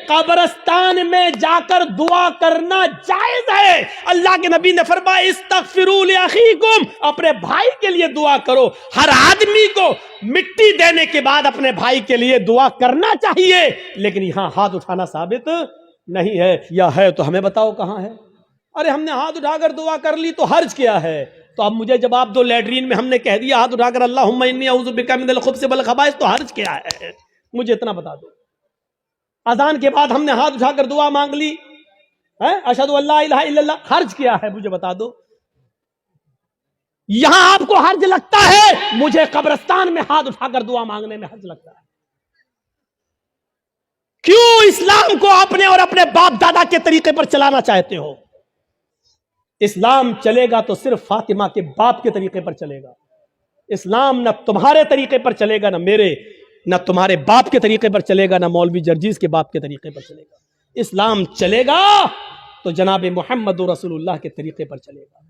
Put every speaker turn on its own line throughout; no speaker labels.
قبرستان میں جا کر دعا کرنا جائز ہے. اللہ کے نبی نے فرمایا استغفروا لاخیکم، اپنے بھائی کے لیے دعا کرو. ہر آدمی کو مٹی دینے کے بعد اپنے بھائی کے لیے دعا کرنا چاہیے، لیکن یہاں ہاتھ اٹھانا ثابت نہیں ہے. یا ہے تو ہمیں بتاؤ کہاں ہے. ارے ہم نے ہاتھ اٹھا کر دعا کر لی تو حرج کیا ہے؟ تو اب مجھے جواب دو، لیٹرین میں ہم نے کہہ دیا ہاتھ اٹھا کر اللہم انی اعوذ بک من الخبث والخبائث، تو حرج کیا ہے؟ مجھے اتنا بتا دو. اذان کے بعد ہم نے ہاتھ اٹھا کر دعا مانگ لی، اشہد ان لا الہ الا اللہ، حرج کیا ہے؟ مجھے بتا دو. یہاں آپ کو حرج لگتا ہے، مجھے قبرستان میں ہاتھ اٹھا کر دعا مانگنے میں حرج لگتا ہے. کیوں اسلام کو اپنے اور اپنے باپ دادا کے طریقے پر چلانا چاہتے ہو؟ اسلام چلے گا تو صرف فاطمہ کے باپ کے طریقے پر چلے گا. اسلام نہ تمہارے طریقے پر چلے گا، نہ میرے، نہ تمہارے باپ کے طریقے پر چلے گا، نہ مولوی جرجیز کے باپ کے طریقے پر چلے گا. اسلام چلے گا تو جناب محمد رسول اللہ کے طریقے پر چلے گا.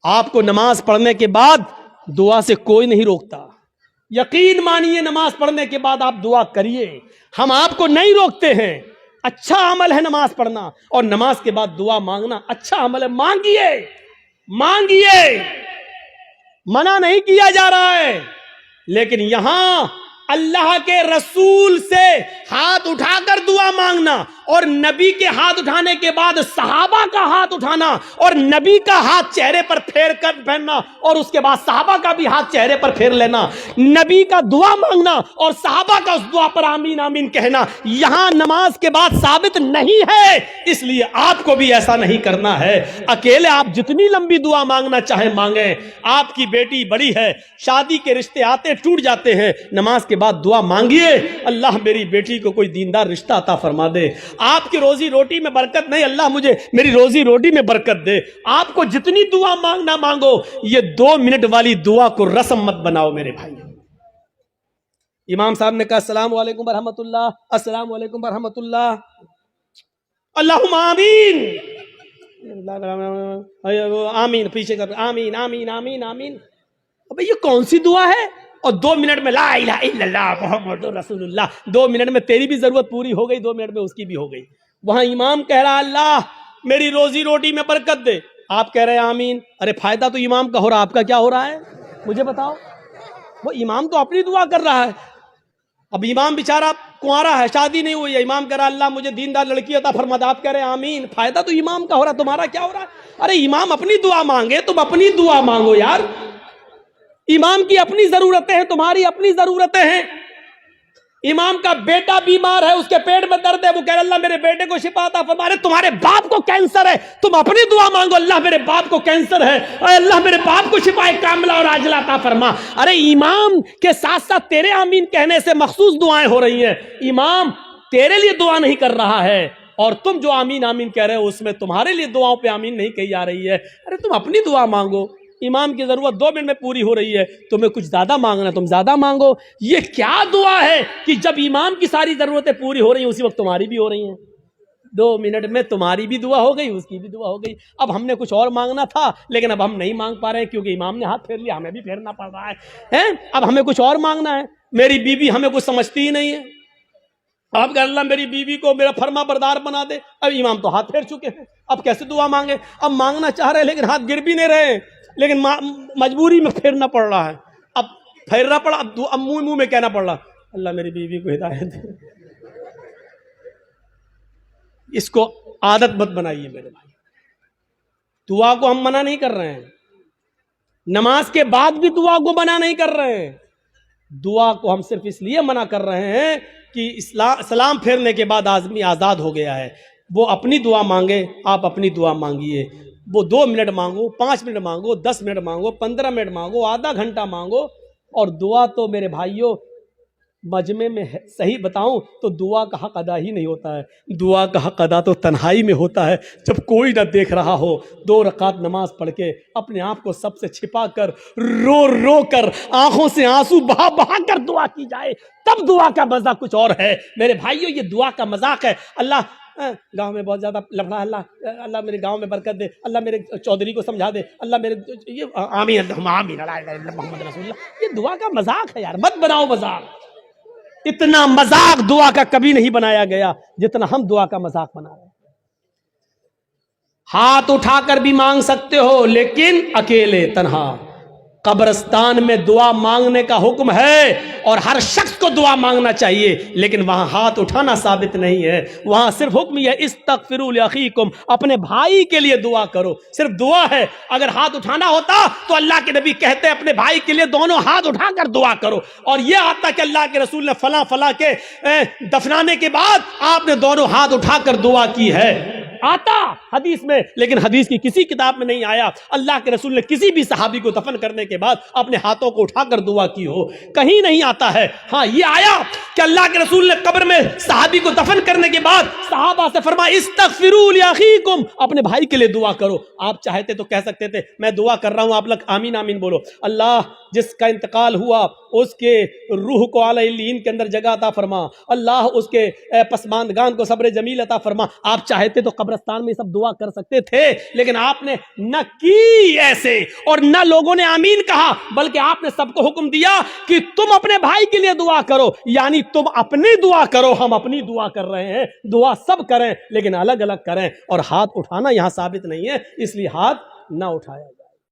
آپ کو نماز پڑھنے کے بعد دعا سے کوئی نہیں روکتا. یقین مانیے نماز پڑھنے کے بعد آپ دعا کریے، ہم آپ کو نہیں روکتے ہیں. اچھا عمل ہے نماز پڑھنا، اور نماز کے بعد دعا مانگنا اچھا عمل ہے. مانگیے مانگیے، منع نہیں کیا جا رہا ہے. لیکن یہاں اللہ کے رسول سے ہاتھ اٹھا کر دعا مانگنا، اور نبی کے ہاتھ اٹھانے کے بعد صحابہ کا ہاتھ اٹھانا، اور نبی کا ہاتھ چہرے پر پھیر کر پھیرنا، اور اس کے بعد صحابہ کا بھی ہاتھ چہرے پر پھیر لینا، نبی کا دعا مانگنا اور صحابہ کا اس دعا پر آمین آمین کہنا، یہاں نماز کے بعد ثابت نہیں ہے. اس لیے آپ کو بھی ایسا نہیں کرنا ہے. اکیلے آپ جتنی لمبی دعا مانگنا چاہیں مانگیں. آپ کی بیٹی بڑی ہے، شادی کے رشتے آتے ٹوٹ جاتے ہیں، نماز کے بعد دعا مانگیے اللہ میری بیٹی کو کوئی دیندار رشتہ عطا فرما دے. آپ کی روزی روٹی میں برکت نہیں، اللہ مجھے میری روزی روٹی میں برکت دے. آپ کو جتنی دعا مانگنا مانگو. یہ 2 منٹ والی دعا کو رسم مت بناؤ میرے بھائی. امام صاحب نے کہا السلام علیکم ورحمۃ اللہ، السلام علیکم ورحمۃ اللہ، اللہم آمین آمین، پیچھے کر آمین آمین آمین آمین. ابے یہ کون سی دعا ہے؟ اور 2 منٹ میں لا الہ الا اللہ محمد رسول اللہ. 2 منٹ میں تیری بھی ضرورت پوری ہو گئی، 2 منٹ میں اس کی بھی ہو گئی. وہاں امام کہہ رہا اللہ میری روزی روٹی میں برکت دے، آپ کہہ رہے ہیں آمین. ارے فائدہ تو امام کا ہو رہا، آپ کا کیا ہو رہا ہے مجھے بتاؤ. وہ امام تو اپنی دعا کر رہا ہے. اب امام بیچارہ کنوارا ہے، شادی نہیں ہوئی ہے، امام کہہ رہا اللہ مجھے دیندار لڑکی عطا فرما دے، آپ کہہ رہے ہیں آمین. فائدہ تو امام کا ہو رہا، تمہارا کیا ہو رہا ہے؟ ارے امام اپنی دعا مانگے، تم اپنی دعا مانگو یار. امام کی اپنی ضرورتیں ہیں، تمہاری اپنی ضرورتیں ہیں. امام کا بیٹا بیمار ہے، اس کے پیٹ میں درد ہے، وہ کہہ رہا اللہ میرے بیٹے کو شفا عطا فرما. تمہارے باپ کو کینسر ہے، تم اپنی دعا مانگو اللہ میرے باپ کو کینسر ہے، اے اللہ میرے باپ کو شفا کاملہ اور عاجلہ عطا فرما. ارے امام کے ساتھ ساتھ تیرے آمین کہنے سے مخصوص دعائیں ہو رہی ہیں. امام تیرے لیے دعا نہیں کر رہا ہے، اور تم جو آمین آمین کہہ رہے ہو اس میں تمہارے لیے دعاؤں پہ آمین نہیں کہی جا رہی ہے. ارے تم اپنی دعا مانگو. امام کی ضرورت 2 منٹ میں پوری ہو رہی ہے، تمہیں کچھ زیادہ مانگنا تم زیادہ مانگو. یہ کیا دعا ہے کہ جب امام کی ساری ضرورتیں پوری ہو رہی ہیں اسی وقت تمہاری بھی ہو رہی ہیں. 2 منٹ میں تمہاری بھی دعا ہو گئی، اس کی بھی دعا ہو گئی. اب ہم نے کچھ اور مانگنا تھا لیکن اب ہم نہیں مانگ پا رہے ہیں کیونکہ امام نے ہاتھ پھیر لیا، ہمیں بھی پھیرنا پڑ رہا ہے. اب ہمیں کچھ اور مانگنا ہے. میری بیوی ہمیں کچھ سمجھتی ہی نہیں ہے. آپ کہ اللہ میری بیوی کو میرا فرما بردار بنا دے. اب امام تو ہاتھ پھیر چکے ہیں، اب کیسے دعا مانگے؟ اب مانگنا چاہ رہے ہیں لیکن ہاتھ گر بھی نہیں رہے، لیکن مجبوری میں پھیرنا پڑ رہا ہے. اب پھیرنا پڑا، اب منہ میں کہنا پڑ رہا اللہ میری بیوی کو ہدایت دے. اس کو عادت مت بنائیے میرے بھائی. دعا کو ہم منع نہیں کر رہے ہیں، نماز کے بعد بھی دعا کو منع نہیں کر رہے ہیں. دعا کو ہم صرف اس لیے منع کر رہے ہیں کہ سلام پھیرنے کے بعد آدمی آزاد ہو گیا ہے. وہ اپنی دعا مانگے، آپ اپنی دعا مانگیے. وہ 2 منٹ مانگو، 5 منٹ مانگو، 10 منٹ مانگو، 15 منٹ مانگو، آدھا گھنٹہ مانگو. اور دعا تو میرے بھائیوں مجمع میں صحیح بتاؤں تو دعا کا حق ادا ہی نہیں ہوتا ہے. دعا کا حق ادا تو تنہائی میں ہوتا ہے، جب کوئی نہ دیکھ رہا ہو. 2 رکعت نماز پڑھ کے اپنے آپ کو سب سے چھپا کر رو رو کر آنکھوں سے آنسو بہا بہا کر دعا کی جائے، تب دعا کا مزہ کچھ اور ہے میرے بھائیوں. یہ دعا کا مذاق ہے. اللہ گاؤں میں بہت زیادہ لفڑا، اللہ میرے گاؤں میں برکت دے، اللہ میرے چودھری کو سمجھا دے، اللہ میرے یہ آمین آمین محمد رسول اللہ. یہ دعا کا مذاق ہے یار، مت بناؤ مذاق. اتنا مذاق دعا کا کبھی نہیں بنایا گیا جتنا ہم دعا کا مذاق بنا رہے ہیں. ہاتھ اٹھا کر بھی مانگ سکتے ہو لیکن اکیلے تنہا. قبرستان میں دعا مانگنے کا حکم ہے اور ہر شخص کو دعا مانگنا چاہیے، لیکن وہاں ہاتھ اٹھانا ثابت نہیں ہے. وہاں صرف حکم یہ استغفروا لاخیکم، اپنے بھائی کے لیے دعا کرو، صرف دعا ہے. اگر ہاتھ اٹھانا ہوتا تو اللہ کے نبی کہتے اپنے بھائی کے لیے دونوں ہاتھ اٹھا کر دعا کرو. اور یہ آتا کہ اللہ کے رسول نے فلاں فلاں کے دفنانے کے بعد آپ نے دونوں ہاتھ اٹھا کر دعا کی ہے، آتا حدیث میں، لیکن حدیث کی کسی کتاب میں نہیں آیا اللہ کے رسول نے کسی بھی صحابی کو دفن کرنے کے بعد اپنے ہاتھوں کو اٹھا کر دعا کی ہو، کہیں نہیں آتا ہے. ہاں یہ آیا کہ اللہ کے رسول نے قبر میں صحابی کو دفن کرنے کے بعد صحابہ سے فرمایا استغفروا لاخیکم، اپنے بھائی کے لیے دعا کرو. آپ چاہتے تو کہہ سکتے تھے میں دعا کر رہا ہوں، آپ لوگ آمین آمین بولو. اللہ جس کا انتقال ہوا اس کے روح کو اعلی علیین کے اندر جگہ عطا فرما، اللہ اس کے پسماندگان کو صبر جمیل عطا فرما. آپ چاہتے تو قبرستان میں سب دعا کر سکتے تھے، لیکن آپ نے نہ کی ایسے اور نہ لوگوں نے آمین کہا، بلکہ آپ نے سب کو حکم دیا کہ تم اپنے بھائی کے لیے دعا کرو. یعنی تم اپنی دعا کرو، ہم اپنی دعا کر رہے ہیں. دعا سب کریں لیکن الگ الگ کریں، اور ہاتھ اٹھانا یہاں ثابت نہیں ہے، اس لیے ہاتھ نہ اٹھایا جائے.